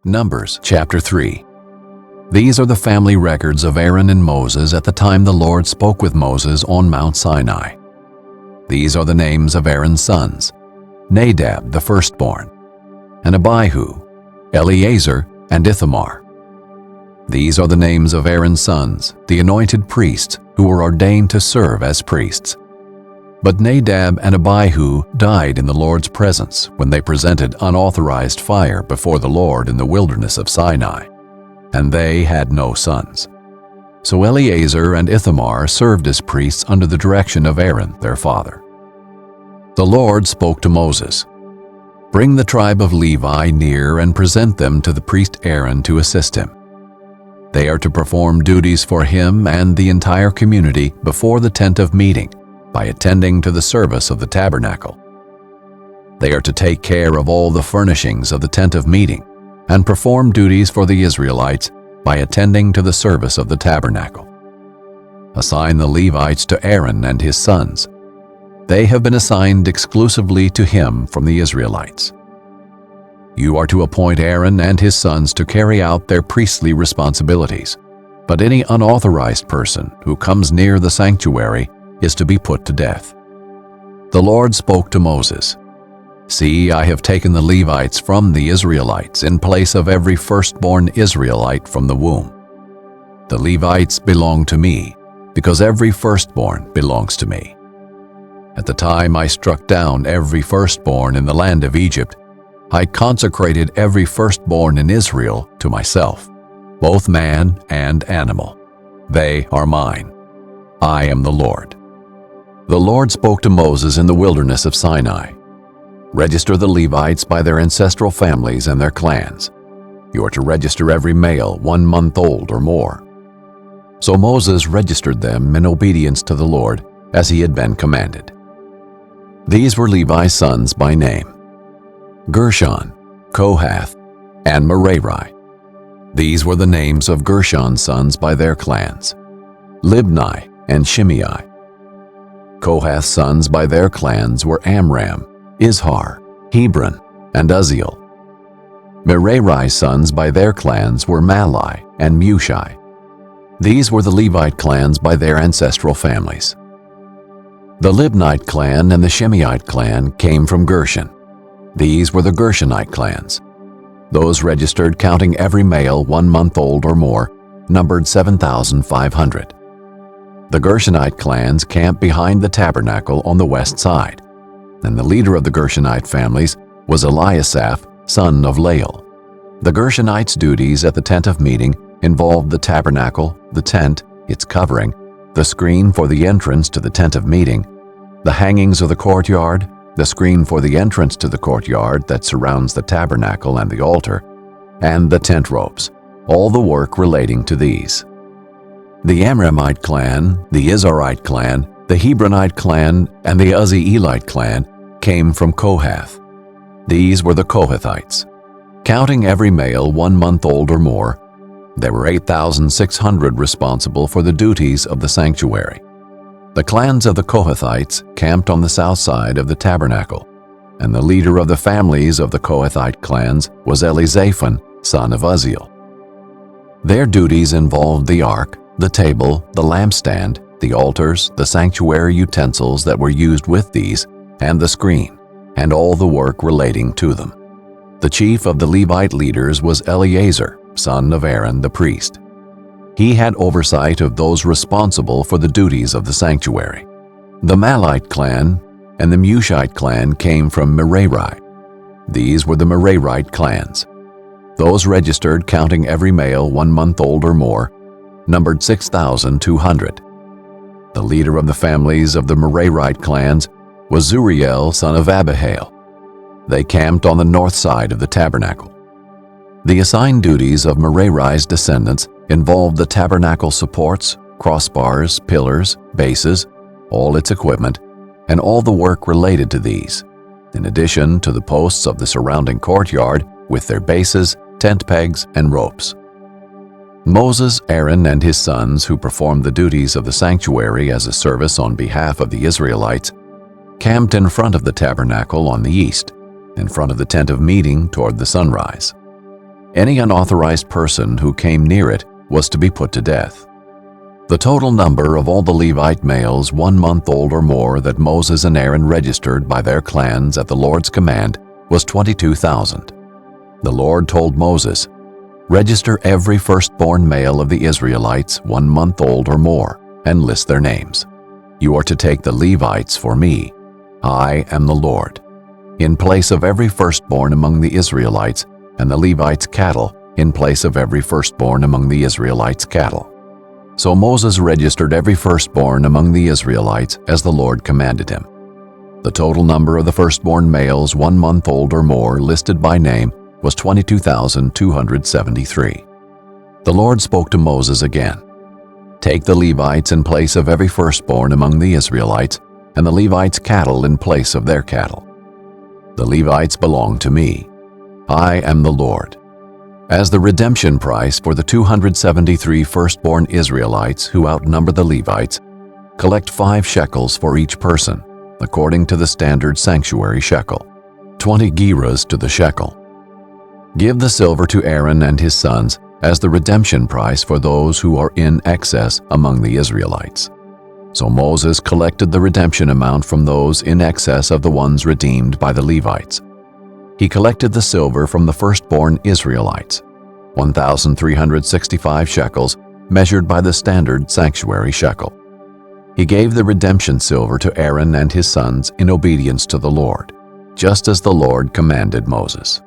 Numbers chapter 3. These are the family records of Aaron and Moses at the time the Lord spoke with Moses on Mount Sinai. These are the names of Aaron's sons: Nadab the firstborn, and Abihu, Eleazar, and Ithamar. These are the names of Aaron's sons, the anointed priests who were ordained to serve as priests. But Nadab and Abihu died in the Lord's presence when they presented unauthorized fire before the Lord in the wilderness of Sinai, and they had no sons. So Eleazar and Ithamar served as priests under the direction of Aaron, their father. The Lord spoke to Moses, "Bring the tribe of Levi near and present them to the priest Aaron to assist him. They are to perform duties for him and the entire community before the tent of meeting, by attending to the service of the tabernacle. They are to take care of all the furnishings of the tent of meeting and perform duties for the Israelites by attending to the service of the tabernacle. Assign the Levites to Aaron and his sons. They have been assigned exclusively to him from the Israelites. You are to appoint Aaron and his sons to carry out their priestly responsibilities, but any unauthorized person who comes near the sanctuary is to be put to death." The Lord spoke to Moses, "See, I have taken the Levites from the Israelites in place of every firstborn Israelite from the womb. The Levites belong to me, because every firstborn belongs to me. At the time I struck down every firstborn in the land of Egypt, I consecrated every firstborn in Israel to myself, both man and animal. They are mine. I am the Lord." The Lord spoke to Moses in the wilderness of Sinai, "Register the Levites by their ancestral families and their clans. You are to register every male 1 month old or more." So Moses registered them in obedience to the Lord, as he had been commanded. These were Levi's sons by name: Gershon, Kohath, and Merari. These were the names of Gershon's sons by their clans: Libni and Shimei. Kohath's sons by their clans were Amram, Izhar, Hebron, and Uzziel. Merari's sons by their clans were Mahli and Mushi. These were the Levite clans by their ancestral families. The Libnite clan and the Shimeite clan came from Gershon. These were the Gershonite clans. Those registered counting every male 1 month old or more numbered 7,500. The Gershonite clans camped behind the tabernacle on the west side, and the leader of the Gershonite families was Eliasaph, son of Lael. The Gershonites' duties at the tent of meeting involved the tabernacle, the tent, its covering, the screen for the entrance to the tent of meeting, the hangings of the courtyard, the screen for the entrance to the courtyard that surrounds the tabernacle and the altar, and the tent ropes, all the work relating to these. The Amramite clan, the Izharite clan, the Hebronite clan, and the Uzzielite clan came from Kohath. These were the Kohathites. Counting every male 1 month old or more, there were 8,600 responsible for the duties of the sanctuary. The clans of the Kohathites camped on the south side of the tabernacle, and the leader of the families of the Kohathite clans was Elizaphan, son of Uzziel. Their duties involved the ark, the table, the lampstand, the altars, the sanctuary utensils that were used with these, and the screen, and all the work relating to them. The chief of the Levite leaders was Eleazar, son of Aaron the priest. He had oversight of those responsible for the duties of the sanctuary. The Mahlite clan and the Mushite clan came from Merari. These were the Merarite clans. Those registered counting every male 1 month old or more numbered 6,200. The leader of the families of the Merarite clans was Zuriel, son of Abihail. They camped on the north side of the tabernacle. The assigned duties of Merari's descendants involved the tabernacle supports, crossbars, pillars, bases, all its equipment, and all the work related to these, in addition to the posts of the surrounding courtyard with their bases, tent pegs, and ropes. Moses, Aaron, and his sons, who performed the duties of the sanctuary as a service on behalf of the Israelites, camped in front of the tabernacle on the east, in front of the tent of meeting toward the sunrise. Any unauthorized person who came near it was to be put to death. The total number of all the Levite males 1 month old or more that Moses and Aaron registered by their clans at the Lord's command was 22,000. The Lord told Moses, "Register every firstborn male of the Israelites 1 month old or more, and list their names. You are to take the Levites for me. I am the Lord. In place of every firstborn among the Israelites, and the Levites' cattle, in place of every firstborn among the Israelites' cattle." So Moses registered every firstborn among the Israelites as the Lord commanded him. The total number of the firstborn males 1 month old or more listed by name was 22,273. The Lord spoke to Moses again. "Take the Levites in place of every firstborn among the Israelites, and the Levites' cattle in place of their cattle. The Levites belong to me. I am the Lord. As the redemption price for the 273 firstborn Israelites who outnumber the Levites, collect 5 shekels for each person, according to the standard sanctuary shekel, 20 gerahs to the shekel. Give the silver to Aaron and his sons as the redemption price for those who are in excess among the Israelites." So Moses collected the redemption amount from those in excess of the ones redeemed by the Levites. He collected the silver from the firstborn Israelites, 1,365 shekels, measured by the standard sanctuary shekel. He gave the redemption silver to Aaron and his sons in obedience to the Lord, just as the Lord commanded Moses.